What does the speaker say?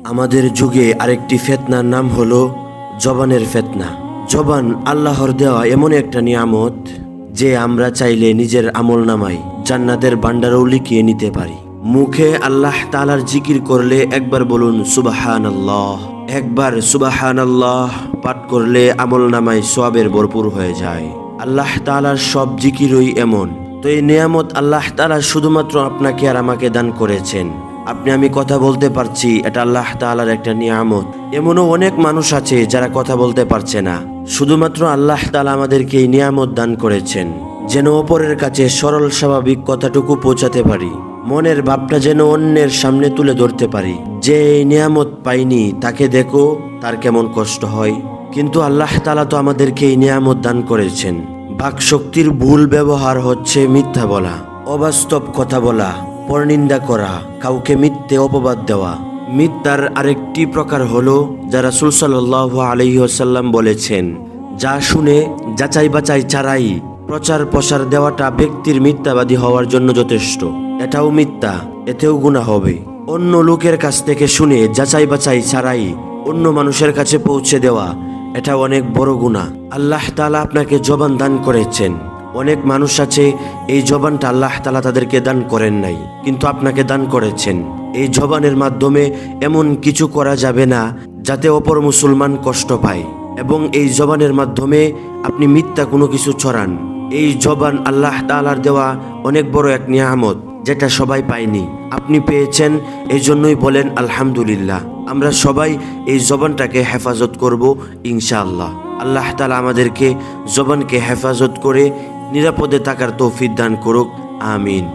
আমাদের যুগে আরেকটি ফিতনার নাম হলো জবানের ফিতনা। জবান আল্লাহর দেওয়া এমন একটা নিয়ামত যে আমরা চাইলে নিজের আমলনামায় জান্নাতের ভান্ডারও লিখিয়ে নিতে পারি। মুখে আল্লাহ তাআলার জিকির করলে একবার বলুন সুবহানাল্লাহ, একবার সুবহানাল্লাহ পাঠ করলে আমলনামায় সওয়াবের ভরপুর হয়ে যায়। আল্লাহ তাআলার সব জিকিরই এমন। তো এই নিয়ামত আল্লাহ তাআলা শুধুমাত্র আপনাকে আর আমাকে দান করেছেন। আপনি আমি কথা বলতে পারছি, এটা আল্লাহ তাআলার একটা নিয়ামত। এমনও অনেক মানুষ আছে যারা কথা বলতে পারছে না, শুধুমাত্র আল্লাহ তাআলা আমাদেরকে এই নিয়ামত দান করেছেন যেন অপরের কাছে সরল স্বাভাবিক কথাটুকু পৌঁছাতে পারি, মনের ভাবটা যেন অন্যের সামনে তুলে ধরতে পারি। যে এই নিয়ামত পাইনি তাকে দেখো তার কেমন কষ্ট হয়, কিন্তু আল্লাহ তাআলা তো আমাদেরকে এই নিয়ামত দান করেছেন। বাকশক্তির ভুল ব্যবহার হচ্ছে মিথ্যা বলা, অবাস্তব কথা বলা, পরনিন্দা করা, কাউকে মিথ্যে অপবাদ দেওয়া। মিথ্যার আরেকটি প্রকার হলো যা রাসূল সাল্লাল্লাহু আলাইহি ওয়াসাল্লাম বলেছেন, যা শুনে যাচাই বাছাই ছাড়াই প্রচার প্রসার দেওয়াটা ব্যক্তির মিথ্যাবাদী হওয়ার জন্য যথেষ্ট। এটাও মিথ্যা, এতেও গুনাহ হবে। অন্য লোকের কাছ থেকে শুনে যাচাই বাছাই ছাড়াই অন্য মানুষের কাছে পৌঁছে দেওয়া, এটা অনেক বড় গুনাহ। আল্লাহ তাআলা আপনাকে জবান দান করেছেন। অনেক মানুষ আছে এই জবানটা আল্লাহ তাআলা তাদেরকে দান করেন নাই, কিন্তু আপনাকে দান করেছেন। এই জবানের মাধ্যমে এমন কিছু করা যাবে না যাতে অপর মুসলমান কষ্ট পায়, এবং এই জবানের মাধ্যমে আপনি মিথ্যা কোনো কিছু ছড়ান। এই জবান আল্লাহ তাআলার দেওয়া অনেক বড় এক নিয়ামত, যেটা সবাই পায়নি, আপনি পেয়েছেন। এই জন্যই বলেন আলহামদুলিল্লাহ। আমরা সবাই এই জবানটাকে হেফাজত করব ইনশাআল্লাহ। আল্লাহ তাআলা আমাদেরকে জবানকে হেফাজত করে নিরাপদে থাকার তৌফিক দান করুক, আমিন।